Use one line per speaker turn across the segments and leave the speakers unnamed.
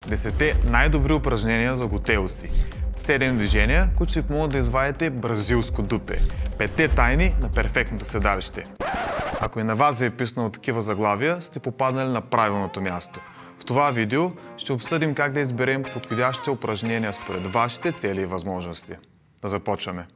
10 най-добри упражнения за готелси. 7 движения, които ще помогнат да извадите бразилско дупе. 5 тайни на перфектното седалище. Ако и на вас ви е писнало такива заглавия, сте попаднали на правилното място. В това видео ще обсъдим как да изберем подходящите упражнения според вашите цели и възможности. Да започваме!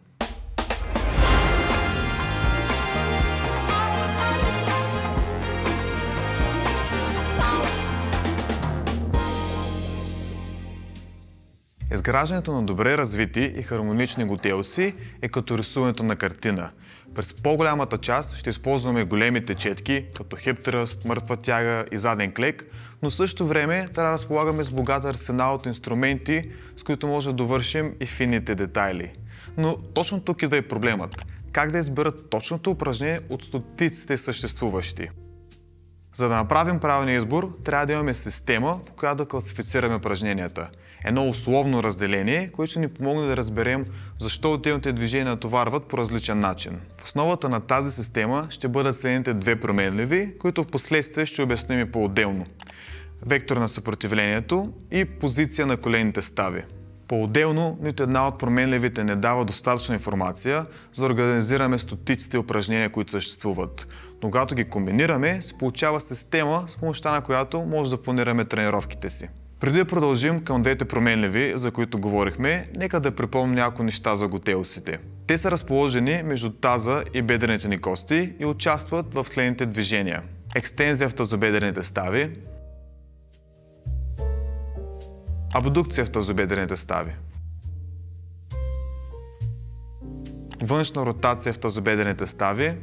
Изграждането на добре развити и хармонични готелси е като рисуването на картина. През по-голямата част ще използваме големите четки, като хип тръст, мъртва тяга и заден клек, но в същото време трябва да разполагаме с богат арсенал от инструменти, с които може да довършим и финните детайли. Но точно тук идва и проблемът. Как да изберат точното упражнение от стотиците съществуващи? За да направим правилния избор, трябва да имаме система, по която да класифицираме упражненията. Едно условно разделение, което ще ни помогне да разберем защо отделните движения натоварват по различен начин. В основата на тази система ще бъдат следните две променливи, които в последствие ще обясним и по-отделно. Вектор на съпротивлението и позиция на коленните стави. По-отделно, нито една от променливите не дава достатъчна информация, за да организираме стотиците упражнения, които съществуват. Но когато ги комбинираме, се получава система, с помощта на която може да планираме тренировките си. Преди да продължим към двете променливи, за които говорихме, нека да припомня няколко неща за готелсите. Те са разположени между таза и бедрените ни кости и участват в следните движения. Екстензия в тазобедрените стави, абдукция в тазобедрените стави, външна ротация в тазобедрените стави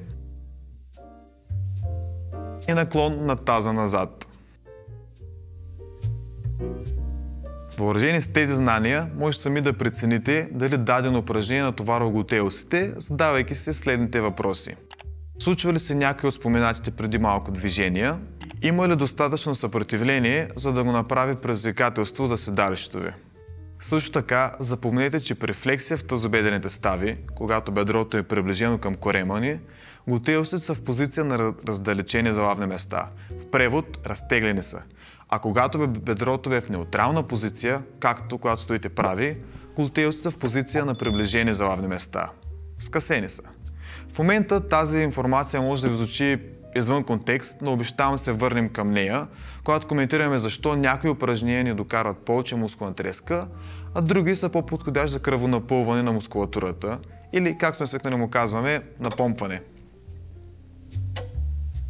и наклон на таза назад. Въоръжени с тези знания, може сами да прецените дали дадено упражнение натоварва готелсите, задавайки се следните въпроси. Случва ли се някои от споменатите преди малко движения? Има ли достатъчно съпротивление, за да го направи предизвикателство за седалището ви? Също така, запомнете, че при флексия в тазобедрените стави, когато бедрото е приближено към корема ни, готелсите са в позиция на раздалечени залавни места. В превод, разтеглени са. А когато бедрото ви е в неутрална позиция, както когато стоите прави, глутеусите са в позиция на приближени залавни места. Скъсени са. В момента тази информация може да ви звучи извън контекст, но обещавам се върнем към нея, когато коментираме защо някои упражнения ни докарват повече мускулна треска, а други са по-подходящи за кръвонапълване на мускулатурата или, как сме свикнали му казваме, напомпване.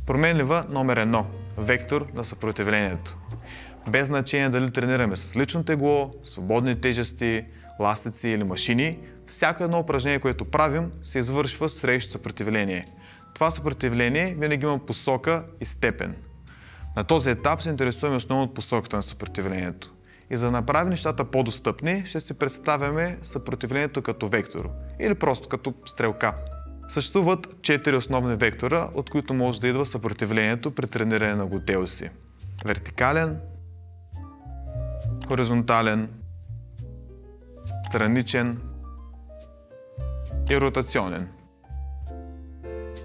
Променлива номер 1. Вектор на съпротивлението. Без значение дали тренираме с лично тегло, свободни тежести, ластици или машини, всяко едно упражнение, което правим, се извършва с срещу съпротивление. Това съпротивление винаги има посока и степен. На този етап се интересуваме основно от посоката на съпротивлението. И за да направим нещата по-достъпни, ще си представяме съпротивлението като вектор или просто като стрелка. Съществуват 4 основни вектора, от които може да идва съпротивлението при трениране на готелси. Вертикален, хоризонтален, страничен и ротационен.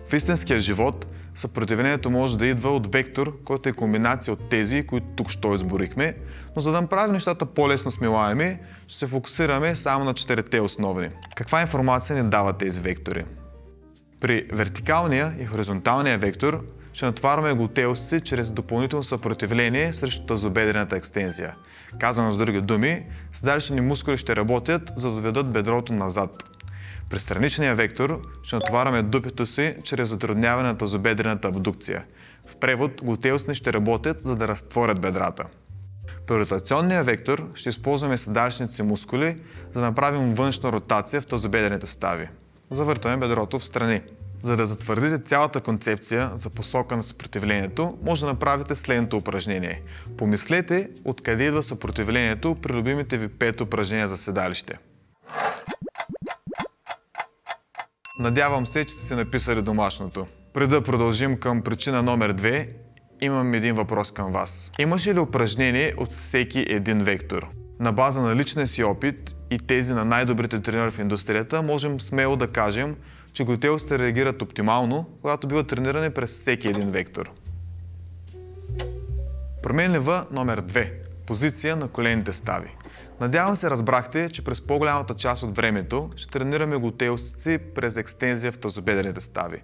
В истинския живот съпротивлението може да идва от вектор, който е комбинация от тези, които тук що изборихме, но за да направим нещата по-лесно смилаеми, ще се фокусираме само на 4-те основни. Каква информация ни дават тези вектори? При вертикалния и хоризонталния вектор ще натоварваме глутеусите чрез допълнително съпротивление срещу тазобедрената екстензия. Казано с други думи, седалищни мускули ще работят, за да доведат бедрото назад. При страничния вектор ще натоварваме дупето си чрез затрудняване на тазобедрената абдукция. В превод, глутеусите ще работят, за да разтворят бедрата. При ротационния вектор ще използваме седалищните си мускули, за да направим външна ротация в тазобедрените стави. Завъртаме бедрото в страни. За да затвърдите цялата концепция за посока на съпротивлението, може да направите следното упражнение. Помислете откъде идва съпротивлението при любимите ви 5 упражнения за седалище. Надявам се, че сте си написали домашното. Преди да продължим към причина номер 2, имам един въпрос към вас. Имаше ли упражнение от всеки един вектор? На база на личния си опит и тези на най-добрите треньори в индустрията, можем смело да кажем, че готелсите реагират оптимално, когато биват тренирани през всеки един вектор. Променлива номер 2. Позиция на коленните стави. Надявам се разбрахте, че през по-голямата част от времето ще тренираме глутеусите си през екстензия в тазобедрените стави,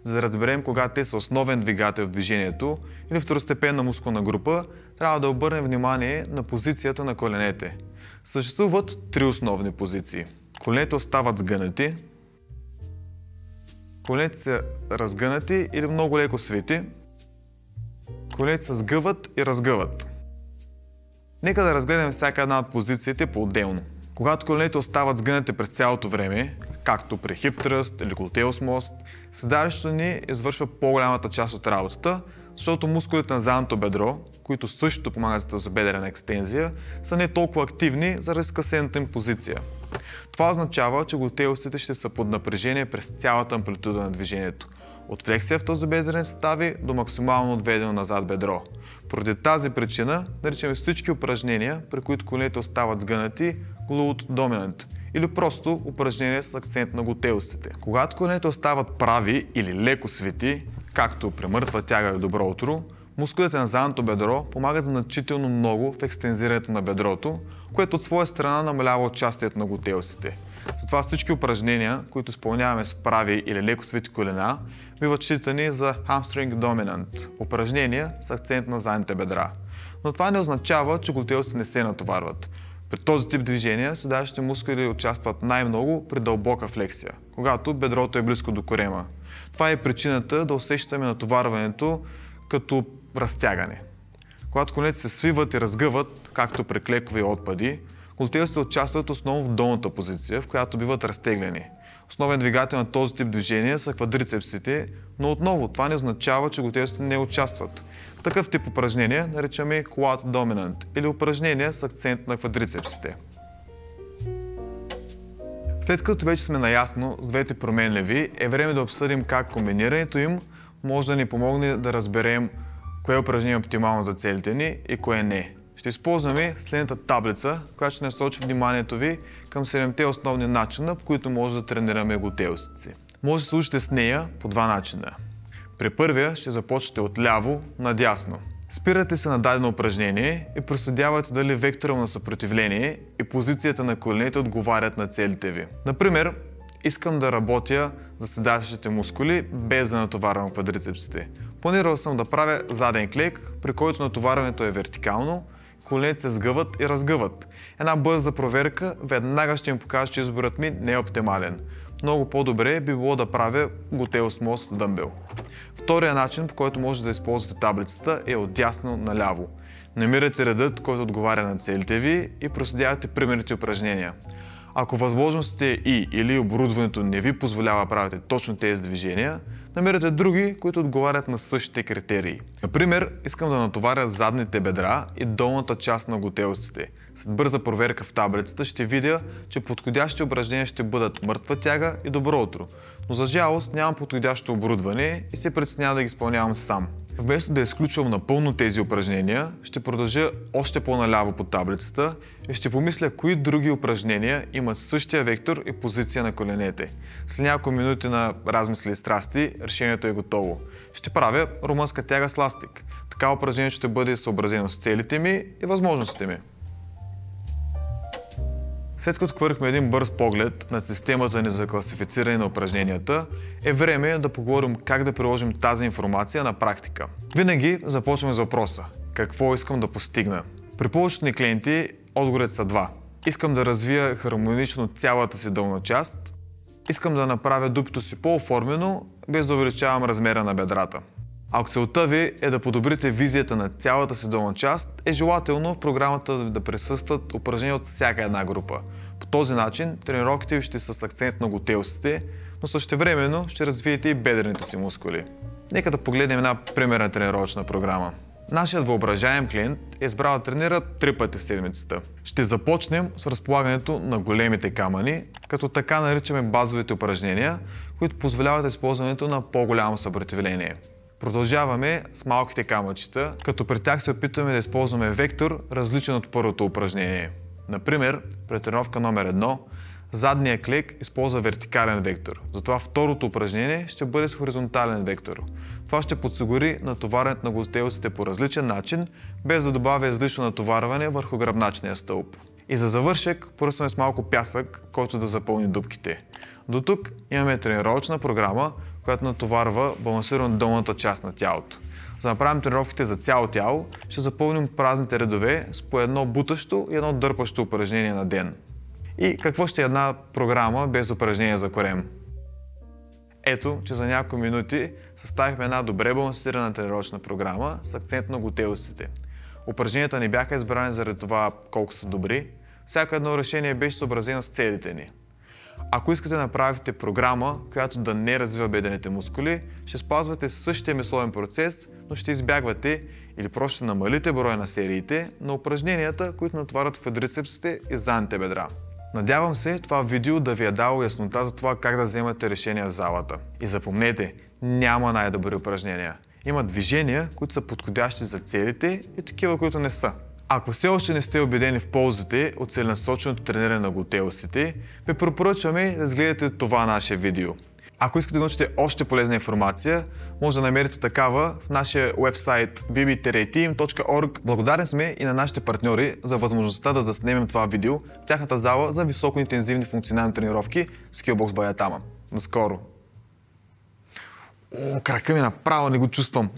за да разберем кога те са основен двигател в движението или второстепенна мускулна група, трябва да обърнем внимание на позицията на коленете. Съществуват три основни позиции. Коленете остават сгънати, коленете са разгънати или много леко свити, коленете се сгъват и разгъват. Нека да разгледаме всяка една от позициите по-отделно. Когато коленете остават сгънати през цялото време, както при хип тръст или глутеус мост, седалището ни извършва по-голямата част от работата, защото мускулите на задното бедро, които също помагат за тазобедрена екстензия, са не толкова активни заради скъсената им позиция. Това означава, че глутеусите ще са под напрежение през цялата амплитуда на движението. От флексия в тазобедрените стави до максимално отведено назад бедро. Поради тази причина наричаме всички упражнения, при които коленете остават сгънати, Glute Dominant, или просто упражнение с акцент на глутеусите. Когато коленете остават прави или леко свити, както при мъртва тяга или добро утро, мускулите на задното бедро помагат значително много в екстензирането на бедрото, което от своя страна намалява участието на глутеусите. Затова всички упражнения, които изпълняваме с прави или леко свити колена, биват считани за Hamstring Dominant, упражнения с акцент на задните бедра. Но това не означава, че глутеусите не се натоварват. При този тип движения седалищните мускули участват най-много при дълбока флексия, когато бедрото е близко до корема. Това е причината да усещаме натоварването като разтягане. Когато коленете се свиват и разгъват, както при клекови отпади, глутеусите участват основно в долната позиция, в която биват разтеглени. Основен двигател на този тип движения са квадрицепсите, но отново това не означава, че глутеусите не участват. Такъв тип упражнения наричаме Quad Dominant или упражнения с акцент на квадрицепсите. След като вече сме наясно с двете променливи, е време да обсъдим как комбинирането им може да ни помогне да разберем кое упражнение е оптимално за целите ни и кое не. Ще използваме следната таблица, която ще насочи вниманието ви към 7-те основни начина, по които може да тренираме глутеусите си. Може да се учите с нея по два начина. При първия ще започнете от ляво надясно. Спирате се на дадено упражнение и проследявате дали вектора на съпротивление и позицията на коленете отговарят на целите ви. Например, искам да работя за седалищните мускули без да натоварвам квадрицепсите. Планирал съм да правя заден клек, при който натоварването е вертикално, коленете се сгъват и разгъват. Една бърза проверка веднага ще им покаже, че изборът ми не е оптимален. Много по-добре би било да правя глутеус мост с дъмбел. Втория начин, по който може да използвате таблицата, е от дясно наляво. Намирате редът, който отговаря на целите ви и проследявате примерните упражнения. Ако възможностите или оборудването не ви позволява да правите точно тези движения, намирате други, които отговарят на същите критерии. Например, искам да натоваря задните бедра и долната част на глутеусите. След бърза проверка в таблицата ще видя, че подходящи упражнения ще бъдат мъртва тяга и добро утро. Но за жалост нямам подходящо оборудване и се притеснявам да ги изпълнявам сам. Вместо да изключвам напълно тези упражнения, ще продължа още по-наляво по таблицата и ще помисля кои други упражнения имат същия вектор и позиция на коленете. След няколко минути на размисли и страсти, решението е готово. Ще правя румънска тяга с ластик. Така упражнението ще бъде съобразено с целите ми и възможностите ми. След като хвърхме един бърз поглед над системата ни за класифициране на упражненията, е време да поговорим как да приложим тази информация на практика. Винаги започваме с въпроса: какво искам да постигна? При повечето ни клиенти отговорите са два. Искам да развия хармонично цялата си долна част, искам да направя дупето си по-оформено, без да увеличавам размера на бедрата. Ако целта ви е да подобрите визията на цялата си долна част, е желателно в програмата да присъстват упражнения от всяка една група. По този начин тренировките ви ще са с акцент на глутеусите, но същевременно ще развиете и бедрените си мускули. Нека да погледнем една примерна тренировъчна програма. Нашият въображаем клиент е избрал да тренира 3 пъти в седмицата. Ще започнем с разполагането на големите камъни, като така наричаме базовите упражнения, които позволяват използването на по-голямо съпротивление. Продължаваме с малките камъчета, като при тях се опитваме да използваме вектор, различен от първото упражнение. Например, при тренировка номер 1, задният клек използва вертикален вектор, затова второто упражнение ще бъде с хоризонтален вектор. Това ще подсигури натоварването на глутеусите по различен начин, без да добавя излишно натоварване върху гръбначния стълб. И за завършек поръсваме с малко пясък, който да запълни дупките. До тук имаме тренировъчна програма, която натоварва балансирано долната част на тялото. За да направим тренировките за цяло тяло, ще запълним празните редове с по едно бутащо и едно дърпащо упражнение на ден. И какво ще е една програма без упражнения за корем? Ето, че за няколко минути съставихме една добре балансирана тренировъчна програма с акцент на глутеусите. Упражненията ни бяха избрани заради това колко са добри. Всяко едно решение беше съобразено с целите ни. Ако искате да направите програма, която да не развива бедрените мускули, ще спазвате същия мисловен процес, но ще избягвате или просто ще намалите броя на сериите на упражненията, които натоварват квадрицепсите и задните бедра. Надявам се това видео да ви е дало яснота за това как да вземате решения в залата. И запомнете, няма най-добри упражнения. Има движения, които са подходящи за целите и такива, които не са. Ако все още не сте убедени в ползите от целенасоченото трениране на глутеусите, ви препоръчваме да изгледате това наше видео. Ако искате да научите още полезна информация, може да намерите такава в нашия уебсайт bb-team.org. Благодарен сме и на нашите партньори за възможността да заснемем това видео в тяхната зала за високоинтензивни функционални тренировки Skillbox by Atama. Наскоро! Крака ми направо не го чувствам.